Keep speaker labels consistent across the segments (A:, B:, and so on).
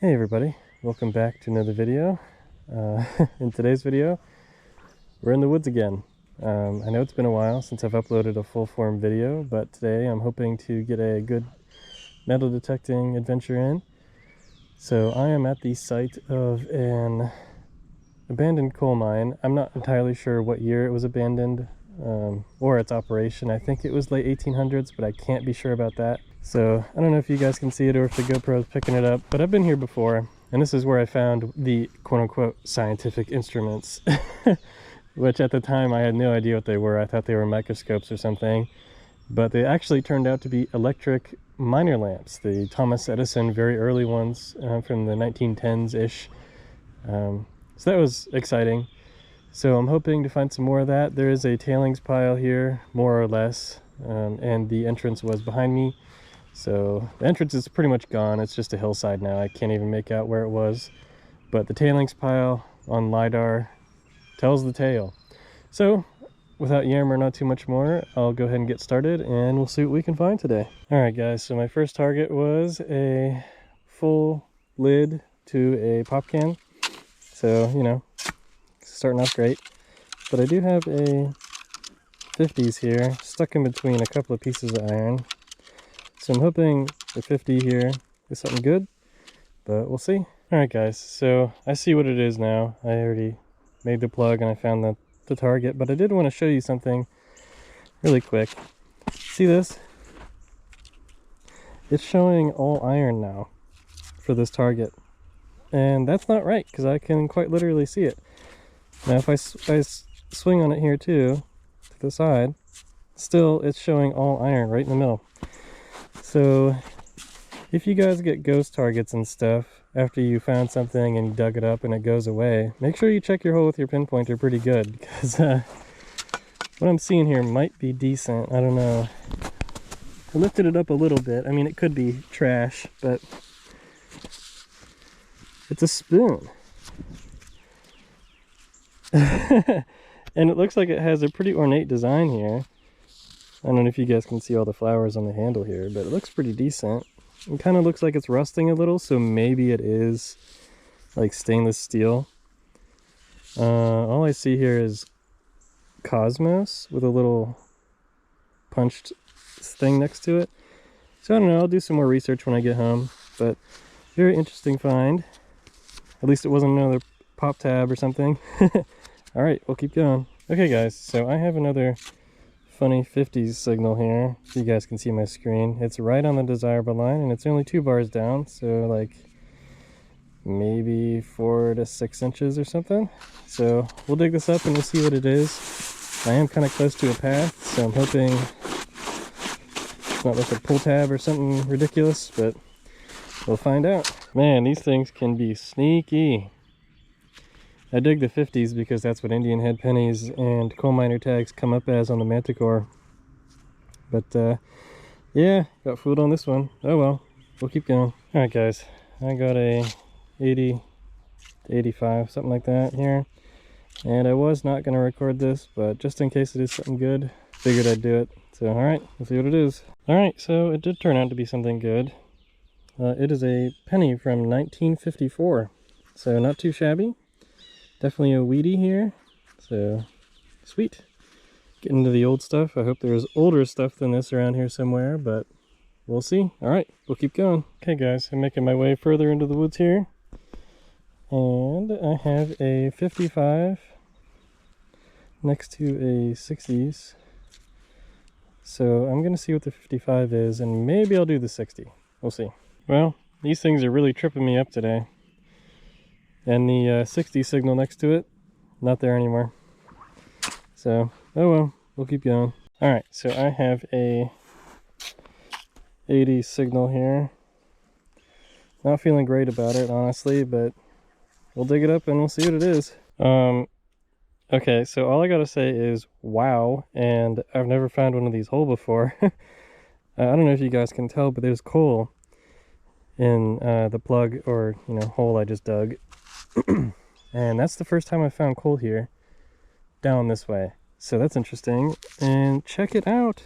A: Hey everybody, welcome back to another video. In today's video, we're in the woods again. I know it's been a while since I've uploaded a full-form video, but today I'm hoping to get a good metal detecting adventure in. So I am at the site of an abandoned coal mine. I'm not entirely sure what year it was abandoned or its operation. I think it was late 1800s, but I can't be sure about that. So I don't know if you guys can see it or if the GoPro is picking it up, but I've been here before, and this is where I found the quote-unquote scientific instruments, which at the time I had no idea what they were. I thought they were microscopes or something, but they actually turned out to be electric miner lamps, the Thomas Edison very early ones from the 1910s-ish. So that was exciting. So I'm hoping to find some more of that. There is a tailings pile here, more or less, and the entrance was behind me. So the entrance is pretty much gone. It's just a hillside now. I can't even make out where it was. But the tailings pile on LiDAR tells the tale. So without yammering on too much more, I'll go ahead and get started and we'll see what we can find today. Alright guys, so my first target was a full lid to a pop can. So, you know, starting off great. But I do have a 50s here stuck in between a couple of pieces of iron. So I'm hoping the 50 here is something good, but we'll see. Alright guys, so I see what it is now. I already made the plug and I found the target, but I did want to show you something really quick. See this? It's showing all iron now for this target. And that's not right, because I can quite literally see it. Now if I swing on it here too, to the side, still it's showing all iron right in the middle. So if you guys get ghost targets and stuff after you found something and you dug it up and it goes away, make sure you check your hole with your pinpointer pretty good, because what I'm seeing here might be decent. I don't know. I lifted it up a little bit. I mean, it could be trash, but it's a spoon. And it looks like it has a pretty ornate design here. I don't know if you guys can see all the flowers on the handle here, but it looks pretty decent. It kind of looks like it's rusting a little, so maybe it is like stainless steel. All I see here is Cosmos with a little punched thing next to it. So I don't know, I'll do some more research when I get home, but very interesting find. At least it wasn't another pop tab or something. All right, we'll keep going. Okay guys, so I have another funny 50s signal here. So you guys can see my screen. It's right on the desirable line and it's only 2 bars down, so like maybe 4 to 6 inches or something. So we'll dig this up and we'll see what it is. I am kind of close to a path, so I'm hoping it's not like a pull tab or something ridiculous, but we'll find out. Man, these things can be sneaky. I dig the 50s because that's what Indian head pennies and coal miner tags come up as on the Manticore. But yeah, got fooled on this one. Oh well, we'll keep going. Alright guys, I got a 80 to 85, something like that here. And I was not going to record this, but just in case it is something good, figured I'd do it. So alright, we'll see what it is. Alright, so it did turn out to be something good. It is a penny from 1954, so not too shabby. Definitely a weedy here, so sweet. Getting into the old stuff. I hope there's older stuff than this around here somewhere, but we'll see. Alright, we'll keep going. Okay guys, I'm making my way further into the woods here. And I have a 55 next to a 60s. So I'm going to see what the 55 is, and maybe I'll do the 60. We'll see. Well, these things are really tripping me up today. And the 60 signal next to it, not there anymore. So, oh well, we'll keep going. Alright, so I have a 80 signal here. Not feeling great about it, honestly, but we'll dig it up and we'll see what it is. Okay, so all I gotta say is wow, and I've never found one of these hole before. I don't know if you guys can tell, but there's coal in the plug or, you know, hole I just dug. And that's the first time I found coal here down this way, so that's interesting. And check it out,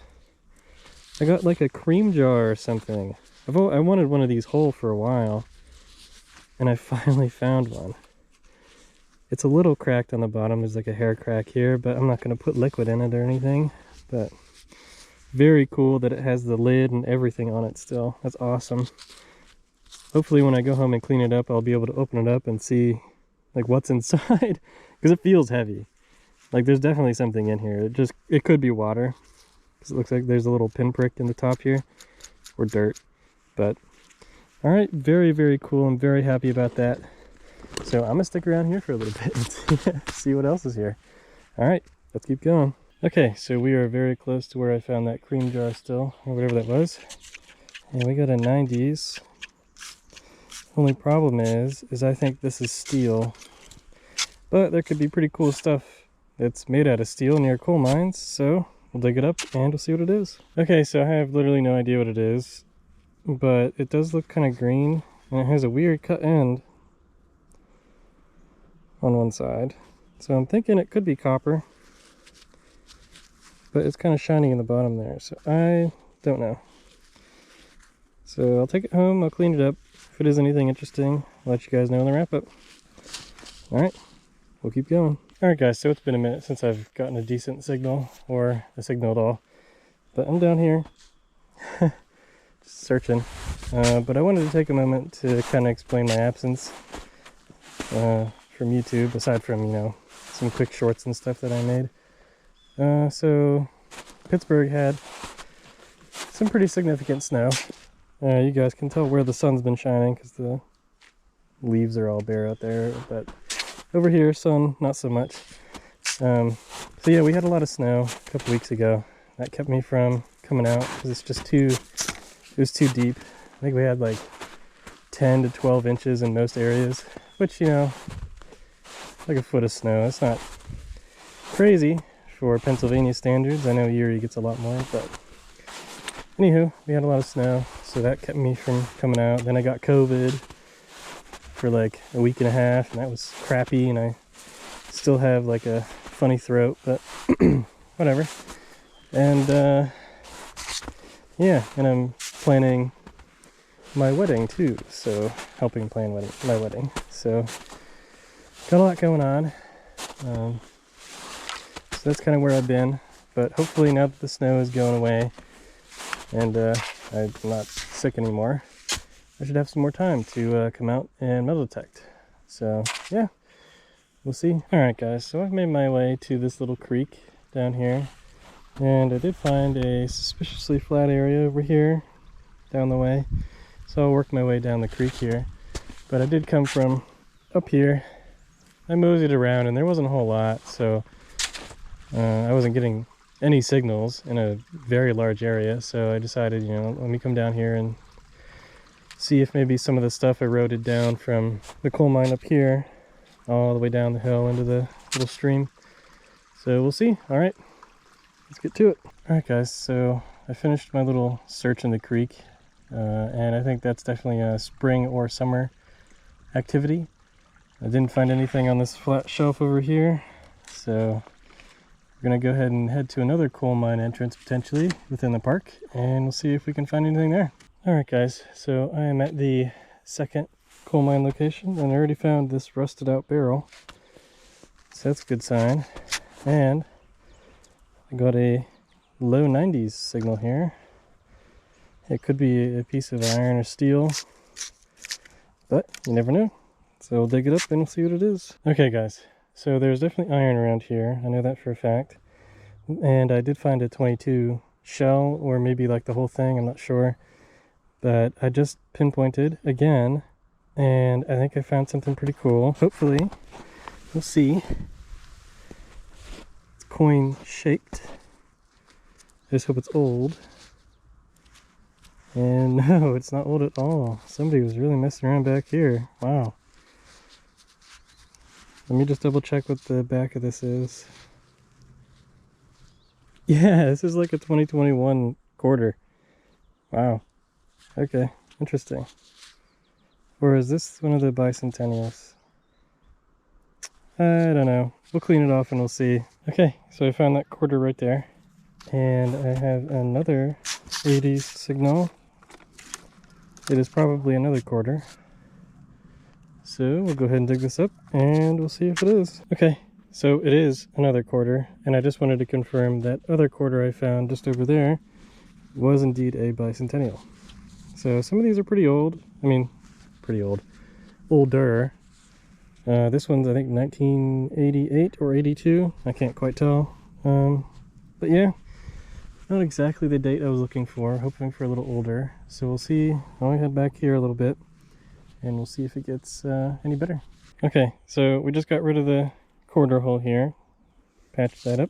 A: I got like a cream jar or something. I wanted one of these whole for a while. and I finally found one. It's a little cracked on the bottom. There's like a hair crack here, but I'm not going to put liquid in it or anything. But very cool that it has the lid and everything on it still. That's awesome. Hopefully when I go home and clean it up, I'll be able to open it up and see like what's inside, because it feels heavy. Like there's definitely something in here. It could be water, because it looks like there's a little pinprick in the top here, or dirt. But all right, very, very cool. I'm very happy about that. So I'm gonna stick around here for a little bit and see what else is here. All right, let's keep going. Okay, so we are very close to where I found that cream jar still, or whatever that was. And we got a 90s. Only problem is I think this is steel. But there could be pretty cool stuff that's made out of steel near coal mines, so we'll dig it up and we'll see what it is. Okay, so I have literally no idea what it is, but it does look kind of green, and it has a weird cut end on one side. So I'm thinking it could be copper, but it's kind of shiny in the bottom there, so I don't know. So I'll take it home, I'll clean it up. If it is anything interesting, I'll let you guys know in the wrap up. Alright, we'll keep going. Alright guys, so it's been a minute since I've gotten a decent signal, or a signal at all. But I'm down here, just searching. But I wanted to take a moment to kind of explain my absence from YouTube, aside from, you know, some quick shorts and stuff that I made. So Pittsburgh had some pretty significant snow. You guys can tell where the sun's been shining because the leaves are all bare out there, but over here, sun, not so much. So yeah, we had a lot of snow a couple weeks ago. That kept me from coming out because it's just it was too deep. I think we had like 10 to 12 inches in most areas, which, you know, like a foot of snow. It's not crazy for Pennsylvania standards. I know Erie gets a lot more, but anywho, we had a lot of snow, so that kept me from coming out. Then I got COVID for like a week and a half, and that was crappy, and I still have like a funny throat, but whatever. And yeah, and I'm planning my wedding too, so helping plan my wedding. So got a lot going on. So that's kind of where I've been, but hopefully now that the snow is going away and I'm not sick anymore, I should have some more time to come out and metal detect. So yeah, we'll see. Alright guys, so I've made my way to this little creek down here, and I did find a suspiciously flat area over here down the way. So I'll work my way down the creek here. But I did come from up here. I moseyed around and there wasn't a whole lot, so I wasn't getting any signals in a very large area, so I decided, you know, let me come down here and see if maybe some of the stuff eroded down from the coal mine up here all the way down the hill into the little stream. So we'll see. All right, let's get to it. All right guys, so I finished my little search in the creek, and I think that's definitely a spring or summer activity. I didn't find anything on this flat shelf over here, so we're gonna go ahead and head to another coal mine entrance potentially within the park, and we'll see if we can find anything there. All right guys, so I am at the second coal mine location, and I already found this rusted out barrel, so that's a good sign. And I got a low 90s signal here. It could be a piece of iron or steel, but you never know. So we'll dig it up and we'll see what it is. Okay guys, so there's definitely iron around here. I know that for a fact. And I did find a 22 shell, or maybe like the whole thing, I'm not sure. But I just pinpointed again, and I think I found something pretty cool. Hopefully, we'll see. It's coin shaped. I just hope it's old. And no, it's not old at all. Somebody was really messing around back here. Wow. Let me just double check what the back of this is. Yeah, this is like a 2021 quarter. Wow. Okay, interesting. Or is this one of the bicentennials? I don't know. We'll clean it off and we'll see. Okay, so I found that quarter right there. And I have another 80s signal. It is probably another quarter. So we'll go ahead and dig this up and we'll see if it is. Okay, so it is another quarter, and I just wanted to confirm that other quarter I found just over there was indeed a bicentennial. So some of these are pretty old. I mean, pretty old. Older. This one's I think 1988 or 82. I can't quite tell. But yeah, not exactly the date I was looking for. Hoping for a little older. So we'll see. I'll head back here a little bit and we'll see if it gets any better. Okay, so we just got rid of the quarter hole here. Patched that up.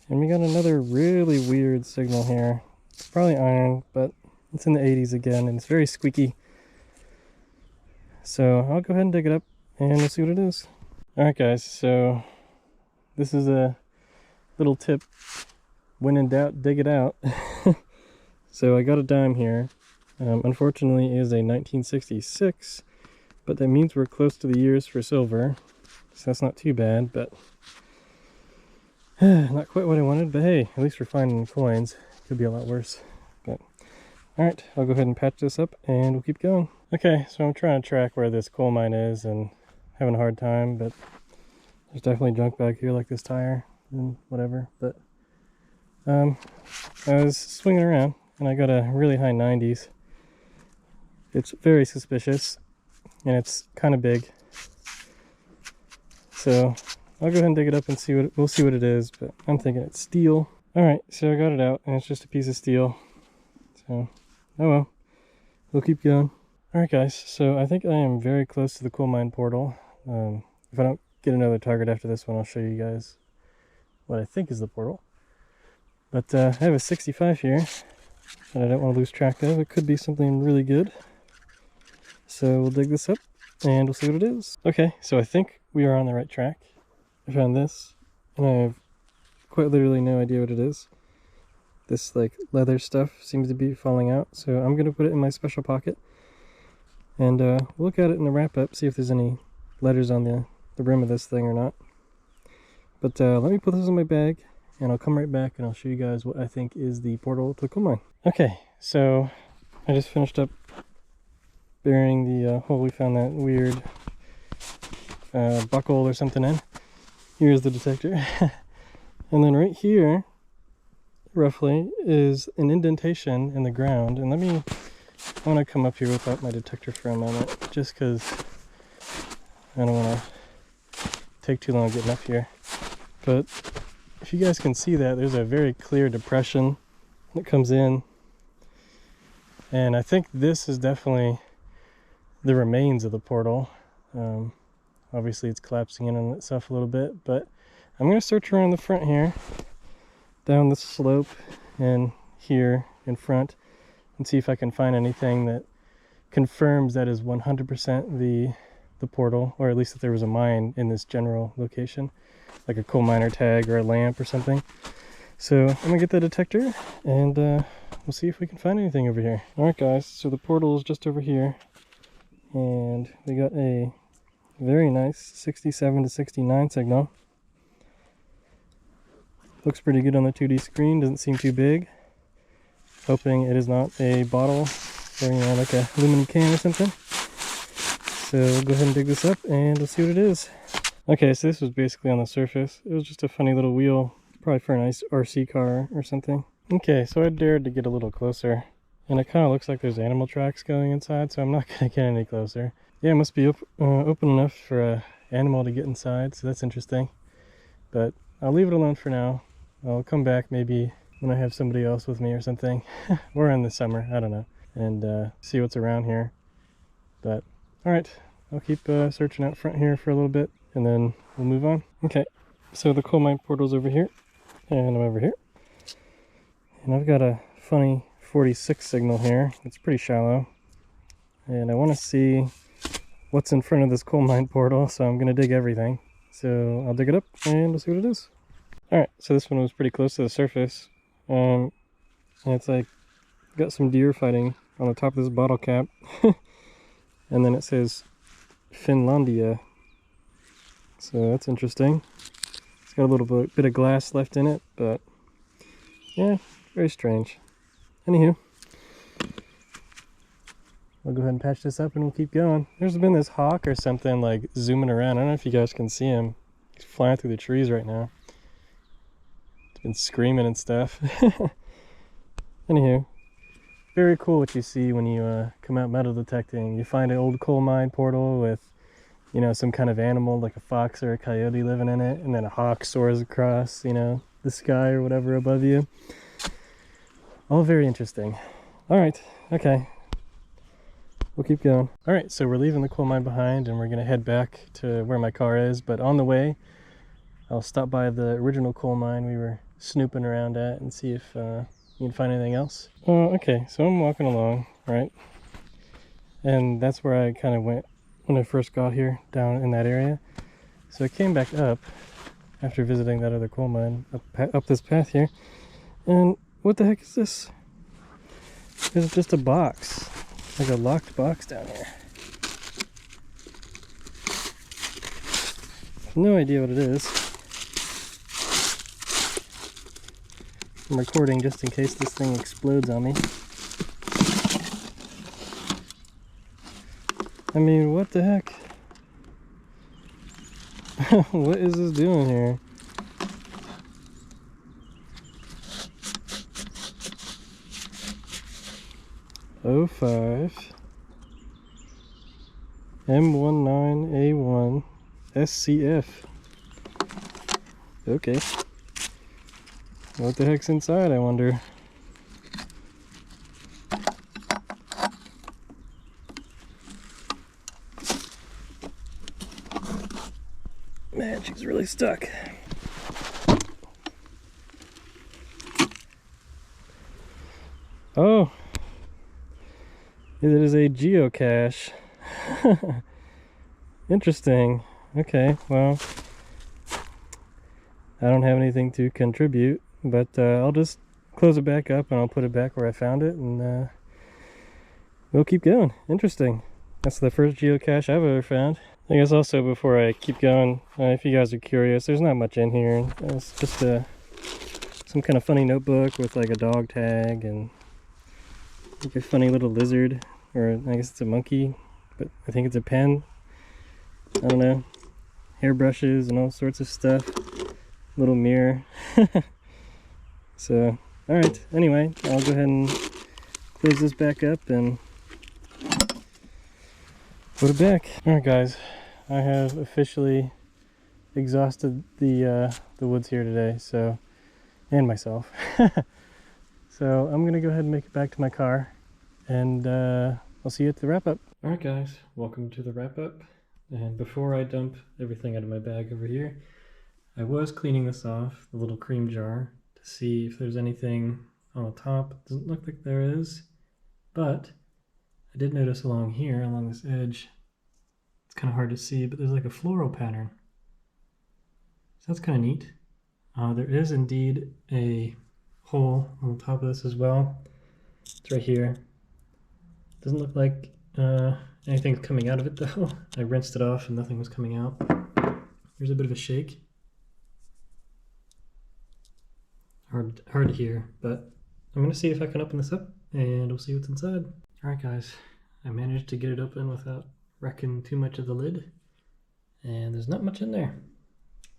A: And we got another really weird signal here. It's probably iron, but it's in the 80s again and it's very squeaky. So I'll go ahead and dig it up and we'll see what it is. Alright guys, so this is a little tip. When in doubt, dig it out. So I got a dime here. Unfortunately it is a 1966, but that means we're close to the years for silver. So that's not too bad, but not quite what I wanted, but hey, at least we're finding coins. Could be a lot worse. But alright, I'll go ahead and patch this up and we'll keep going. Okay, so I'm trying to track where this coal mine is and having a hard time, but there's definitely junk back here like this tire and whatever. But I was swinging around and I got a really high 90s. It's very suspicious and it's kind of big. So I'll go ahead and dig it up and we'll see what it is, but I'm thinking it's steel. Alright, so I got it out and it's just a piece of steel. So, oh well, we'll keep going. Alright guys, so I think I am very close to the coal mine portal. If I don't get another target after this one, I'll show you guys what I think is the portal. But I have a 65 here that I don't want to lose track of. It could be something really good. So we'll dig this up and we'll see what it is. Okay, so I think we are on the right track. I found this and I have quite literally no idea what it is. This like leather stuff seems to be falling out, so I'm going to put it in my special pocket. And we'll look at it in the wrap up, see if there's any letters on the rim of this thing or not. But let me put this in my bag and I'll come right back and I'll show you guys what I think is the portal to the coal mine. Okay, so I just finished up burying the hole we found that weird buckle or something in. Here's the detector. And then right here, roughly, is an indentation in the ground. And I want to come up here without my detector for a moment, just because I don't want to take too long getting up here. But if you guys can see that, there's a very clear depression that comes in. And I think this is definitely the remains of the portal. Obviously it's collapsing in on itself a little bit, but I'm going to search around the front here, down the slope and here in front, and see if I can find anything that confirms that is 100% the portal, or at least that there was a mine in this general location, like a coal miner tag or a lamp or something. So I'm gonna get the detector and we'll see if we can find anything over here. Alright guys, so the portal is just over here and we got a very nice 67 to 69 signal. Looks pretty good on the 2D screen, doesn't seem too big. Hoping it is not a bottle or, you know, like a aluminum can or something. So we'll go ahead and dig this up and we'll see what it is. Okay, so this was basically on the surface. It was just a funny little wheel, probably for a nice RC car or something. Okay, so I dared to get a little closer. And it kind of looks like there's animal tracks going inside, so I'm not going to get any closer. Yeah, it must be open enough for an animal to get inside, so that's interesting. But I'll leave it alone for now. I'll come back maybe when I have somebody else with me or something. Or in the summer, I don't know. And see what's around here. But, alright, I'll keep searching out front here for a little bit, and then we'll move on. Okay, so the coal mine portal's over here, and I'm over here. And I've got a funny 46 signal here. It's pretty shallow. And I want to see what's in front of this coal mine portal, so I'm going to dig everything. So I'll dig it up and we'll see what it is. Alright, so this one was pretty close to the surface. And it's like, got some deer fighting on the top of this bottle cap. And then it says Finlandia. So that's interesting. It's got a little bit of glass left in it, but yeah, very strange. Anywho, I'll go ahead and patch this up and we'll keep going. There's been this hawk or something like zooming around. I don't know if you guys can see him. He's flying through the trees right now. He's been screaming and stuff. Anywho, very cool what you see when you come out metal detecting. You find an old coal mine portal with, you know, some kind of animal like a fox or a coyote living in it, and then a hawk soars across, you know, the sky or whatever above you. All very interesting. All right, okay. We'll keep going. All right, so we're leaving the coal mine behind and we're gonna head back to where my car is, but on the way, I'll stop by the original coal mine we were snooping around at and see if you can find anything else. Okay, so I'm walking along, right? And that's where I kind of went when I first got here, down in that area. So I came back up after visiting that other coal mine, up this path here. And what the heck is this? It's just a box. Like a locked box down here. No idea what it is. I'm recording just in case this thing explodes on me. I mean, what the heck? What is this doing here? O5 M19A1 SCF. Okay. What the heck's inside, I wonder? Man, she's really stuck. Oh, it is a geocache. Interesting. Okay, well, I don't have anything to contribute, but I'll just close it back up and I'll put it back where I found it, and we'll keep going. Interesting. That's the first geocache I've ever found. I guess also, before I keep going, if you guys are curious, there's not much in here. It's just some kind of funny notebook with like a dog tag and like a funny little lizard, or I guess it's a monkey, but I think it's a pen. I don't know. Hairbrushes and all sorts of stuff. Little mirror. So, alright, anyway, I'll go ahead and close this back up and put it back. Alright guys, I have officially exhausted the woods here today, so, and myself. So I'm gonna go ahead and make it back to my car, and I'll see you at the wrap-up. Alright guys, welcome to the wrap-up. And before I dump everything out of my bag over here, I was cleaning this off, the little cream jar, to see if there's anything on the top. It doesn't look like there is, but I did notice along here, along this edge, it's kind of hard to see, but there's like a floral pattern. So that's kind of neat. There is indeed a hole on the top of this as well. It's right here. Doesn't look like anything's coming out of it though. I rinsed it off and nothing was coming out. There's a bit of a shake. Hard to hear, but I'm gonna see if I can open this up and we'll see what's inside. Alright guys, I managed to get it open without wrecking too much of the lid, and there's not much in there.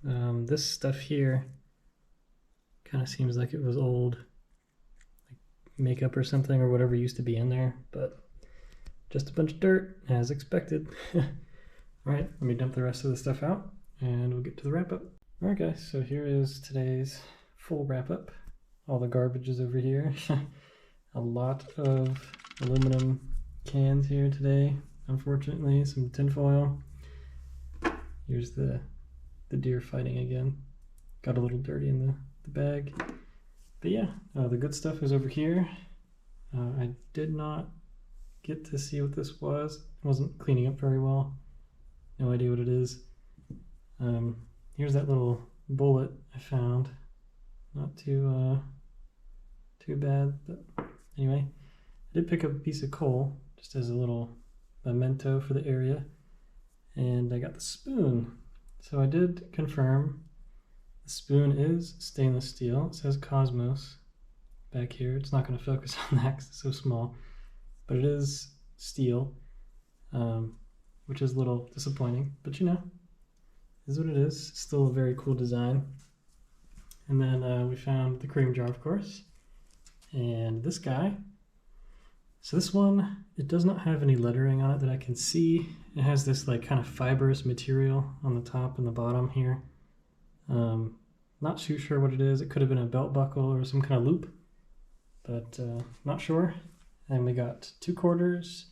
A: This stuff here kind of seems like it was old, like makeup or something, or whatever used to be in there, but just a bunch of dirt, as expected. Alright, let me dump the rest of the stuff out and we'll get to the wrap-up. Alright guys, so here is today's full wrap-up. All the garbage is over here. A lot of aluminum cans here today, unfortunately. Some tinfoil. Here's the deer fighting again. Got a little dirty in the bag. But yeah, the good stuff is over here. I did not get to see what this was. I wasn't cleaning up very well. No idea what it is. Here's that little bullet I found. Not too bad, but anyway. I did pick up a piece of coal, just as a little memento for the area. And I got the spoon. So I did confirm the spoon is stainless steel. It says Cosmos back here. It's not going to focus on that because it's so small. But it is steel, which is a little disappointing, but you know, is what it is. Still a very cool design. And then we found the cream jar, of course, and this guy. So this one, it does not have any lettering on it that I can see. It has this like kind of fibrous material on the top and the bottom here. Not too sure what it is. It could have been a belt buckle or some kind of loop, but not sure. And we got 2 quarters,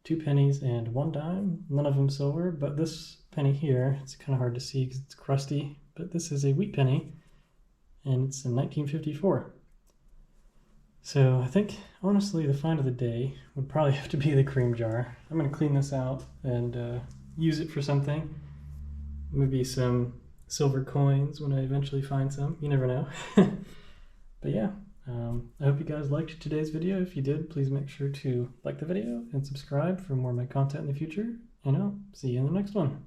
A: 2 pennies, and 1 dime. None of them silver, but this penny here, it's kind of hard to see because it's crusty, but this is a wheat penny, and it's in 1954. So I think, honestly, the find of the day would probably have to be the cream jar. I'm going to clean this out and use it for something. Maybe some silver coins when I eventually find some. You never know. But yeah, I hope you guys liked today's video. If you did, please make sure to like the video and subscribe for more of my content in the future. And I'll see you in the next one.